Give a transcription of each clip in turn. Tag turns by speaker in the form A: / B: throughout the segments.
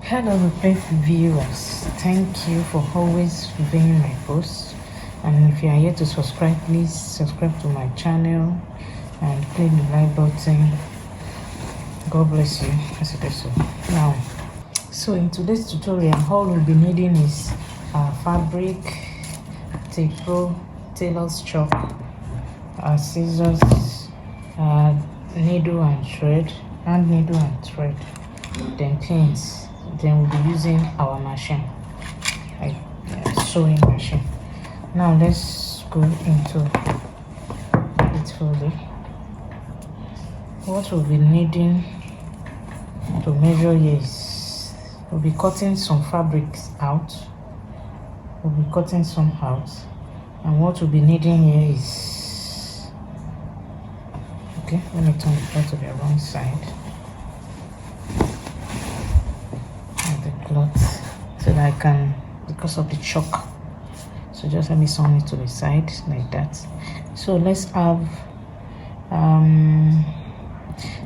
A: Hello, Replay viewers. Thank you for always viewing my posts. And if you are here to subscribe, please subscribe to my channel and click the like button. God bless you. As it is so. Now, so in today's tutorial, all we'll be needing is fabric, tape roll, tailor's chalk, scissors, needle and thread, hand needle and thread, then pins. Then we'll be using our machine, like sewing machine. Now let's go into it fully. What we'll be needing to measure here is we'll be cutting some fabrics out. We'll be cutting some out, and what we'll be needing here is, okay, let me turn the cloth to the wrong side of the cloth so that I can, because of the chalk, so just let me turn it to the side like that. So let's have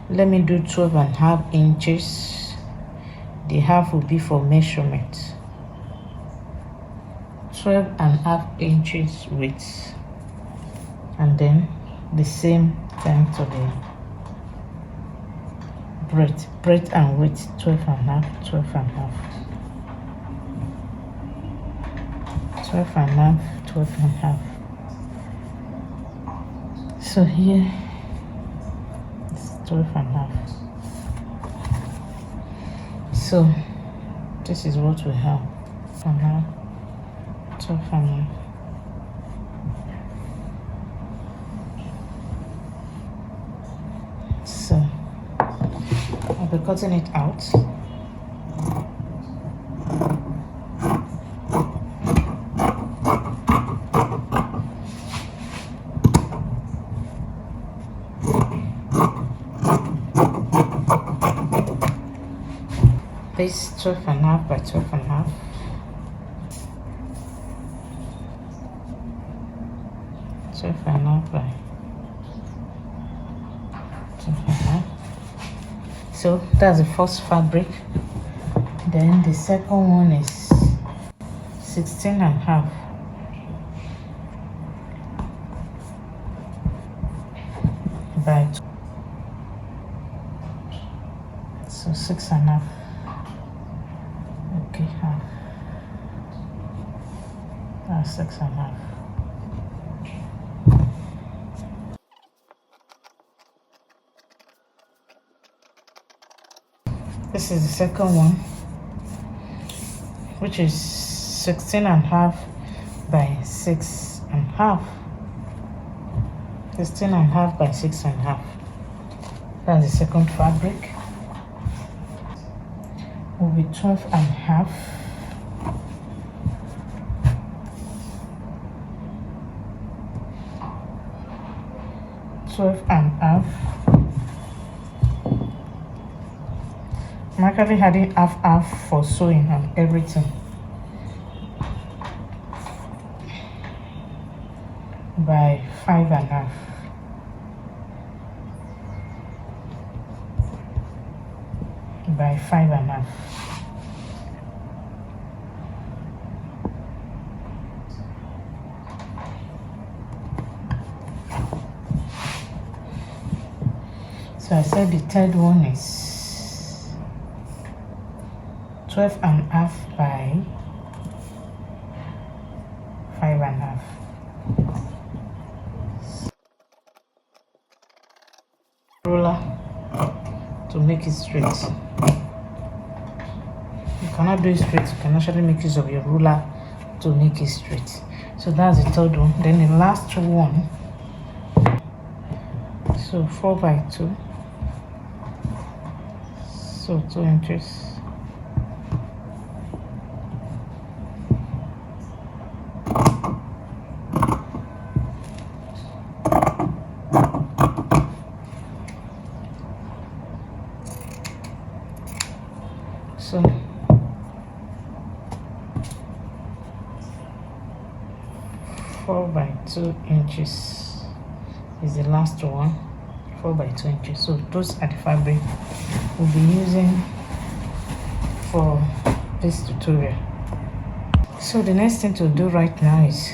A: let me do 12.5 inches. The half will be for measurement. 12.5 inches width, and then the same time to the breadth and width, 12.5, 12.5, 12.5, 12.5. So here it's 12.5. So this is what we have for now. 12.5. So I'll be cutting it out. This 12.5 by 12.5. 12.5 by 12.5. So that's the first fabric. Then the second one is 16.5 by 2. So 6.5. Okay, half. That's 6.5. This is the second one, which is 16.5 by 6.5. 16.5 by 6.5. That's the second fabric. Will be 12.5. 12.5. I'm actually having half for sewing and everything. By 5.5. By 5.5. So I said the third one is 12.5 by 5.5. Ruler to make it straight. You cannot do it straight, you can actually make use of your ruler to make it straight. So that's the third one. Then the last one, so 4 by 2, so 2 inches. So 4 by 2 inches is the last one. 4 by 2 inches. So those are the fabric we'll be using for this tutorial. So the next thing to do right now is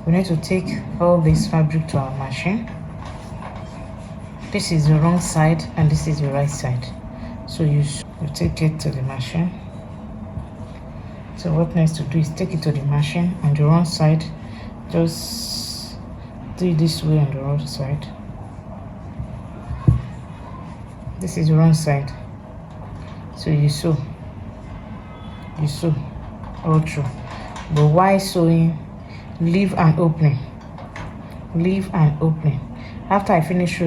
A: we need to take all this fabric to our machine. This is the wrong side and this is the right side, so you take it to the machine. So what next to do is take it to the machine, and the wrong side, just do it this way on the wrong side. This is the wrong side, so you sew all through. But while sewing, leave an opening. After I finish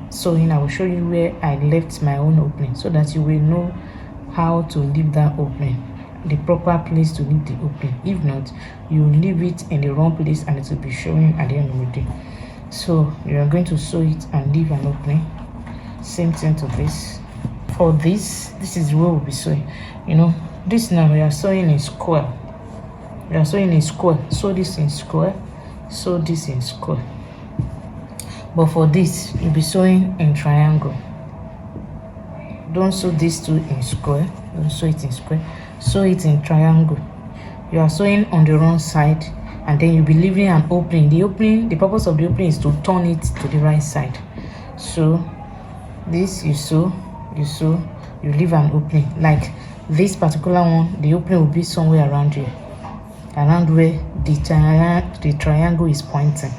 A: sewing, I will show you where I left my own opening, so that you will know how to leave that opening, the proper place to leave the opening. If not, you leave it in the wrong place and it will be showing at the end of the day. So you are going to sew it and leave an opening. Same thing to this. For this is where we'll be sewing. You know, this now we are sewing in square. Sew this in square, sew this in square. But for this, you'll be sewing in triangle. Don't sew these two in square. Don't sew it in square. Sew it in triangle. You are sewing on the wrong side, and then you'll be leaving an opening. The purpose of the opening is to turn it to the right side. So this you sew, you leave an opening. Like this particular one, the opening will be somewhere around here, around where the triangle is pointing.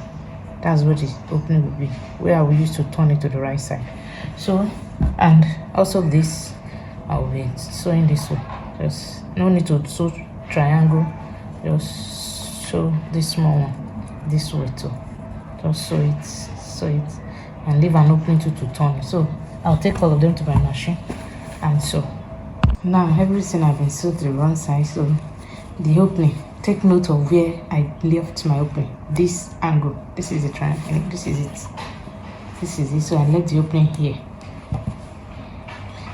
A: That's where the opening will be, where I will use to turn it to the right side. So, and also this, I will be sewing this way. Just no need to sew triangle, just sew this small one this way too. Just sew it and leave an opening to turn it. So I'll take all of them to my machine and sew. Now everything I've been sewed to the wrong side, so the opening, take note of where I left my opening. This angle, this is the triangle, this is it. So I left the opening here.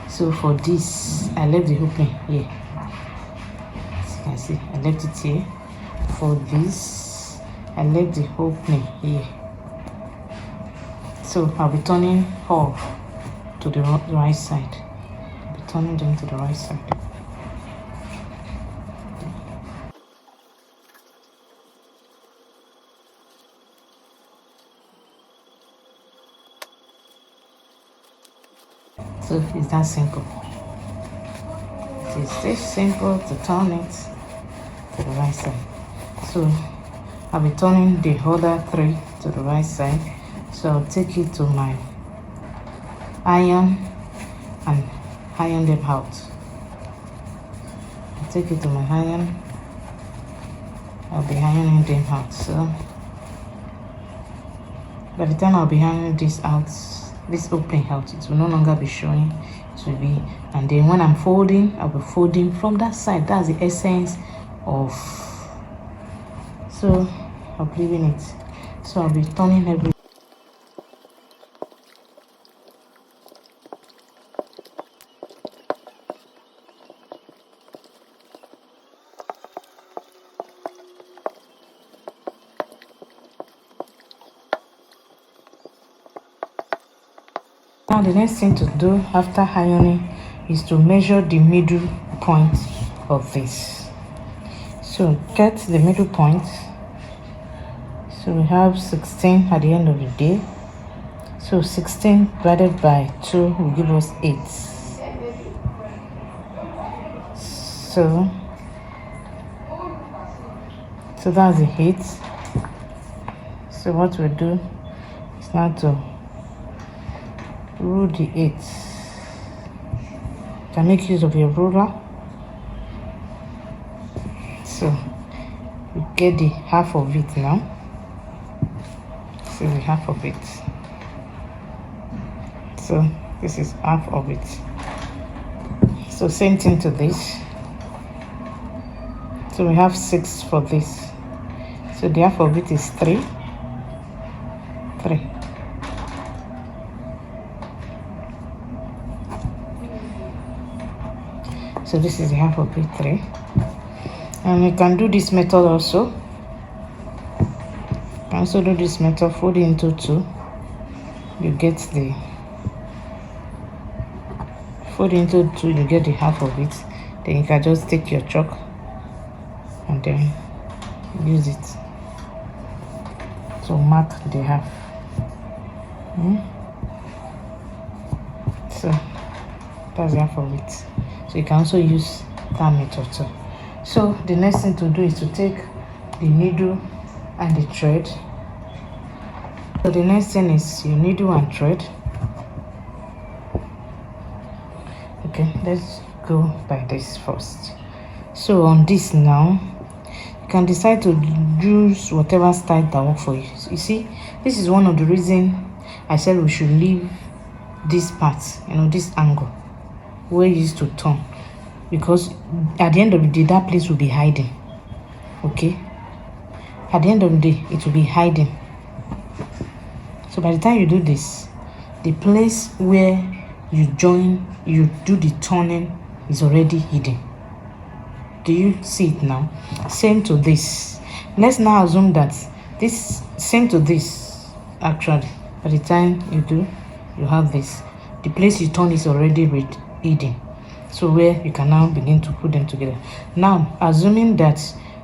A: So for this, I left the opening here. As you can see, I left it here. For this, I left the opening here. So I'll be turning all to the right side. I'll be turning them to the right side. So it's that simple. It is this simple to turn it to the right side. So I'll be turning the other three to the right side. So I'll take it to my iron and iron them out. I'll take it to my iron. I'll be ironing them out. So by the time I'll be ironing this out, this opening out, it will no longer be showing. It will be, and then when I'm folding, I'll be folding from that side. That's the essence of. So I'll be leaving it. So I'll be turning every. Now the next thing to do after ironing is to measure the middle point of this. So get the middle point. So we have 16 at the end of the day. So 16 divided by 2 will give us 8. So that's the 8. So what we'll do is now to rule the 8. You can make use of your ruler. So you get the half of it now. So the half of it. So this is half of it. So same thing to this. So we have 6 for this. So the half of it is 3. So this is the half of it, 3. And you can do this method also. You can also do this method, fold it into 2. You get the fold into 2, you get the half of it. Then you can just take your chalk and then use it to mark the half. So that's the half of it. So you can also use that method too. So the next thing to do is to take the needle and the thread. So the next thing is your needle and thread. Okay, let's go by this first. So on this now, you can decide to use whatever style that works for you. You see, this is one of the reasons I said we should leave this part, this angle where you used to turn, because at the end of the day that place will be hiding. Okay, at the end of the day it will be hiding. So by the time you do this, the place where you do the turning is already hidden. Do you see it now? Same to this. Let's now assume that this same to this. Actually, by the time you have this, the place you turn is already hidden. So where you can now begin to put them together. Now, assuming that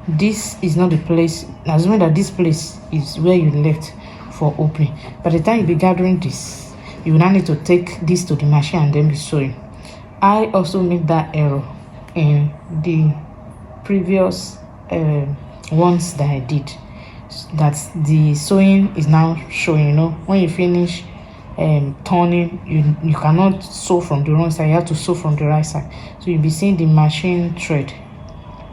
A: this is not the place, assuming that this place is where you left for opening, by the time you be gathering this, you will now need to take this to the machine and then be sewing. I also made that error in the previous ones that I did, that the sewing is now showing. When you finish turning, you cannot sew from the wrong side, you have to sew from the right side. So you'll be seeing the machine thread,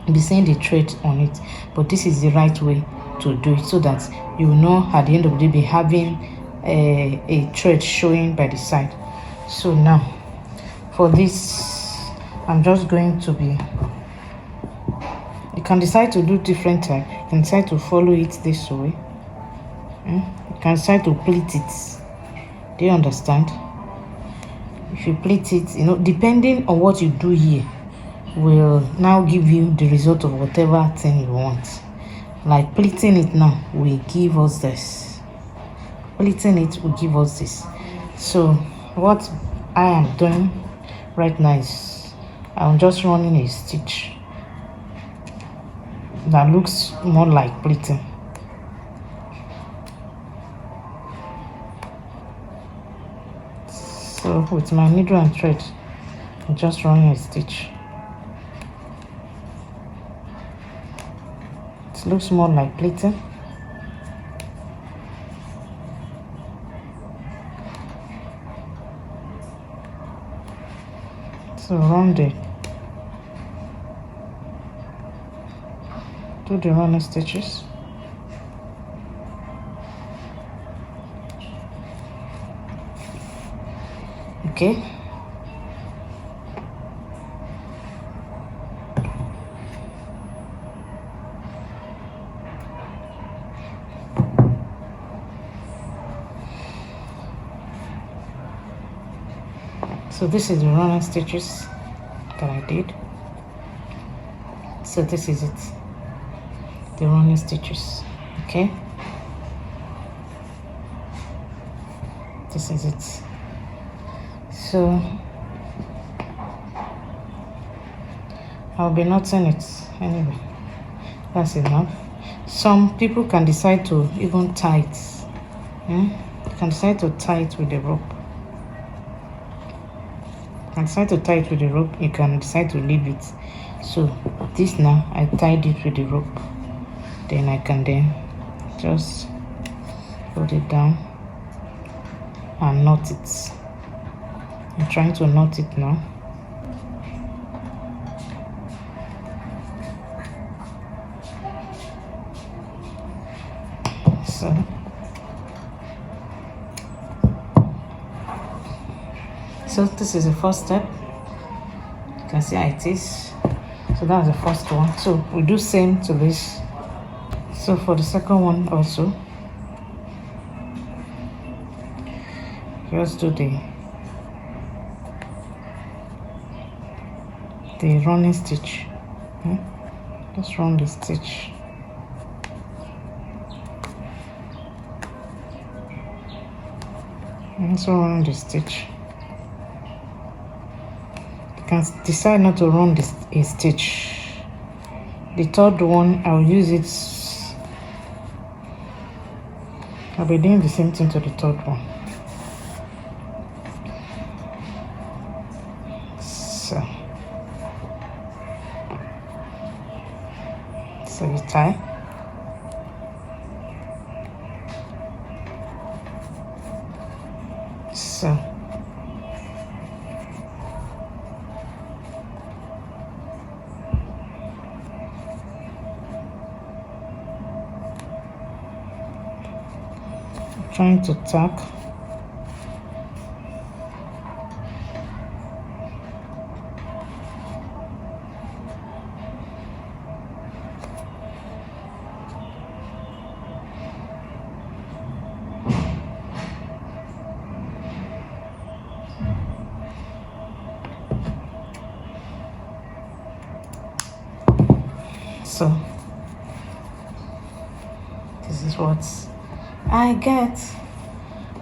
A: you'll be seeing the thread on it, but this is the right way to do it, so that you will know at the end of the day be having a thread showing by the side. So now for this, I'm just going to be, you can decide to do different type. You can decide to follow it this way. You can decide to pleat it. Do you understand? If you pleat it, depending on what you do here, will now give you the result of whatever thing you want. Like pleating it now will give us this. Pleating it will give us this. So what I am doing right now is I'm just running a stitch that looks more like pleating. So with my needle and thread, I'm just running a stitch. It looks more like pleating. So round it. Do the running stitches. Okay. So this is the running stitches that I did. So this is it, the running stitches. Okay, this is it. So I'll be knotting it anyway. That's enough. Some people can decide to even tie it. You can decide to tie it with the rope. You can decide to tie it with the rope. You can decide to leave it. So this now, I tied it with the rope. Then I can then just hold it down and knot it. I'm trying to knot it now. So this is the first step. You can see how it is. So that's the first one. So we do same to this. So for the second one also, just do the running stitch. Just run the stitch. And so run the stitch. You can decide not to run this a stitch. The third one, I'll use it. I'll be doing the same thing to the third one. So you tie. So trying to tack. So this is what I get.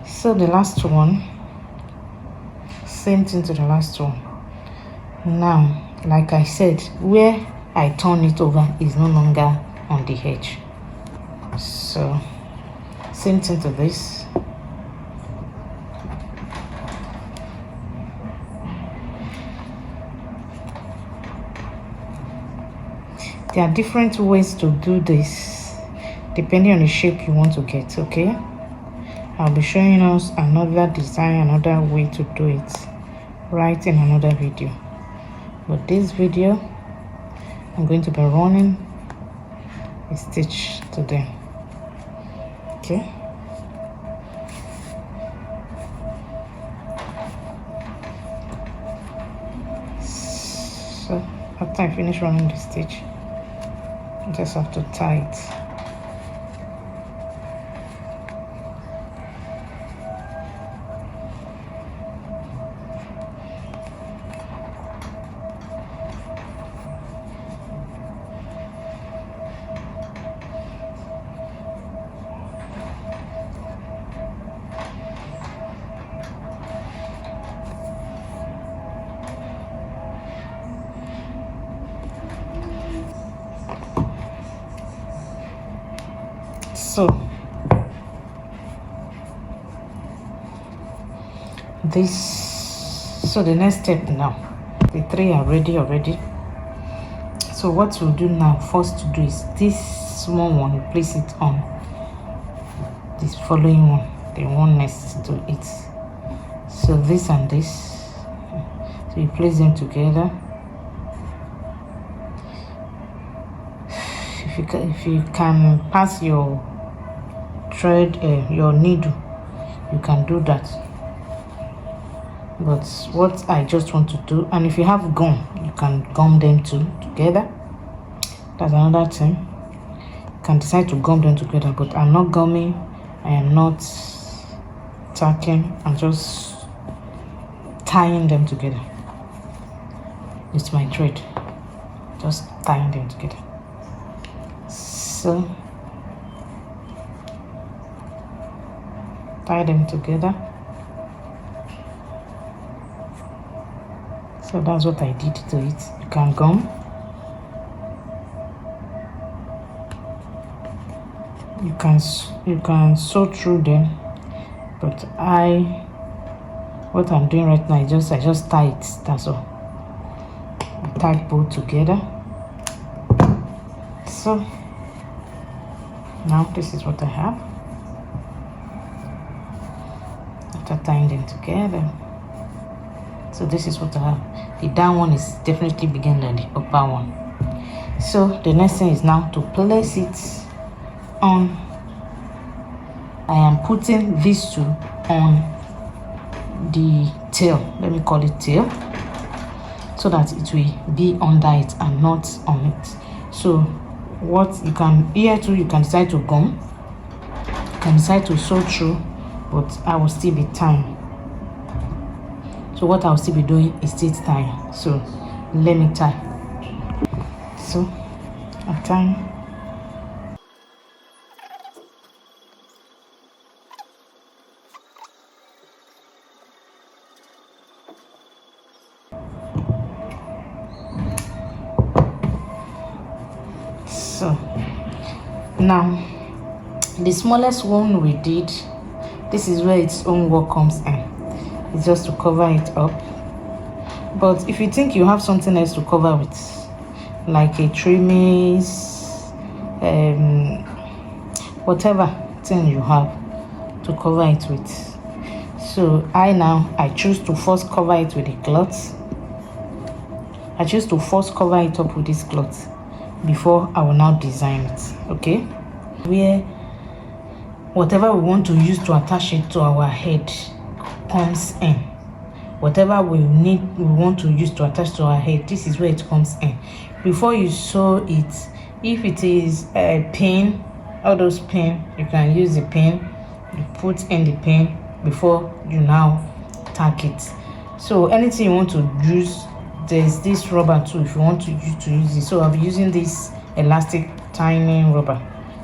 A: So the last one, same thing to the last one. Now, like I said, where I turn it over is no longer on the edge. So same thing to this. There are different ways to do this depending on the shape you want to get, okay? I'll be showing us another design, another way to do it right in another video. But this video, I'm going to be running a stitch to them, okay? So after I finish running the stitch, I just have to tie it. So the next step now, the three are ready already. So what we'll do now first to do is this small one, you place it on this following one, the one next to it. So this and this, so you place them together. If you can pass your thread, your needle, you can do that. But what I just want to do, and if you have gum, you can gum them together. That's another thing. You can decide to gum them together, but I'm not gumming, I am not tacking, I'm just tying them together. It's my thread, just tying them together. So tie them together. So that's what I did to it. You can gum, you can sew through them, but what I'm doing right now is I just tie it. That's all. I tie both together. So now this is what I have after tying them together. So this is what I have. The down one is definitely bigger than the upper one. So the next thing is now to place it on. I am putting these two on the tail, let me call it tail, so that it will be under it and not on it. So what you can here too, you can decide to gum, you can decide to sew through, but I will still be tying. So what I'll still be doing is still tying. So let me tie. So I'm tying. So now the smallest one we did, this is where its own work comes in. It's just to cover it up. But if you think you have something else to cover with, like a trimmings, whatever thing you have to cover it with. So I choose to first cover it with a cloth. I choose to first cover it up with this cloth before I will now design it. Okay, where whatever we want to use to attach it to our head comes in. Whatever we want to use to attach to our head, this is where it comes in. Before you sew it, if it is a pin, all those pin, you can use the pin. You put in the pin before you now tack it. So anything you want to use, there's this rubber too if you want to use it. So I'll be using this elastic tiny rubber.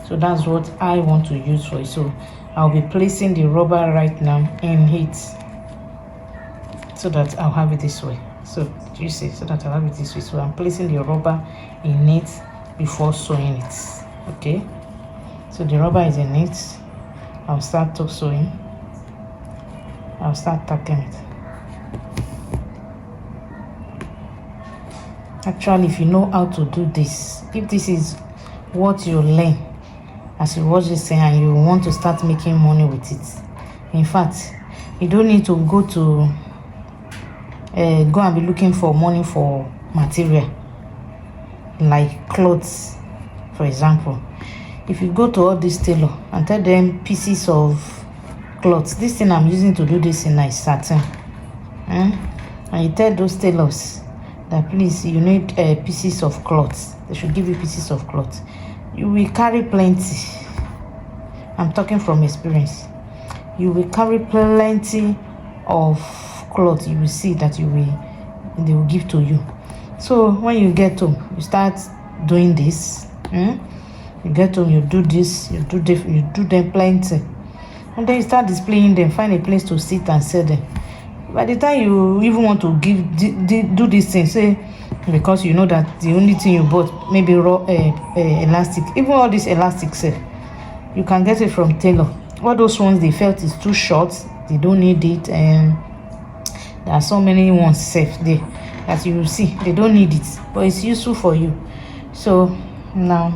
A: So that's what I want to use for it. So I'll be placing the rubber right now in it, so that I'll have it this way. So you see, so that I'll have it this way. So I'm placing the rubber in it before sewing it. Okay, so the rubber is in it. I'll start sewing. I'll start tacking it. Actually, if you know how to do this, if this is what you learn as you watch this thing and you want to start making money with it, in fact, you don't need to go and be looking for money for material like clothes. For example, if you go to all these tailor and tell them pieces of cloth, this thing I'm using to do this in is satin, and you tell those tailors that please you need pieces of cloth, they should give you pieces of cloth, you will carry plenty. I'm talking from experience. You will carry plenty of cloth. You will see that they will give to you. So when you get home, you start doing this. You get home, you do this, you do them plenty, and then you start displaying them. Find a place to sit and sell them. By the time you even want to do this thing, say, because you know that the only thing you bought maybe raw elastic, even all these elastics, you can get it from tailor. All those ones they felt is too short, they don't need it, and there are so many ones safe there that you will see they don't need it, but it's useful for you. So now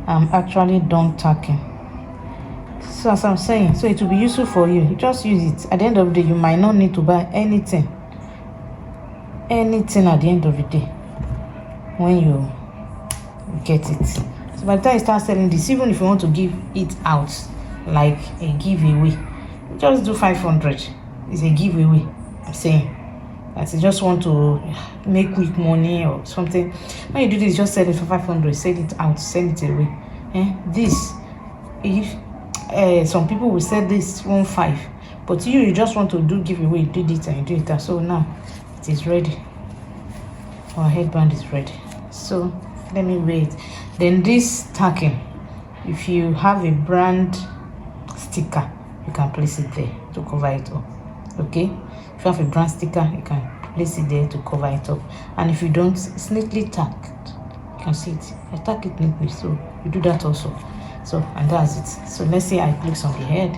A: I'm actually done tacking. So as I'm saying, so it will be useful for you. You just use it. At the end of the day, you might not need to buy anything at the end of the day when you get it. So by the time you start selling this, even if you want to give it out like a giveaway, just do 500. It's a giveaway. I'm saying that you just want to make quick money or something. When you do this, just sell it for 500. Sell it out, send it away. This, if some people will sell this 1.5, but you just want to do giveaway, do it and do it. So now it is ready. Our headband is ready. So let me wait. Then this tacking, if you have a brand sticker, you can place it there to cover it up. Okay, if you have a brand sticker, you can place it there to cover it up. And if you don't, it's neatly tacked. You can see it. I tack it neatly, so you do that also. So and that's it. So let's say I place on the head.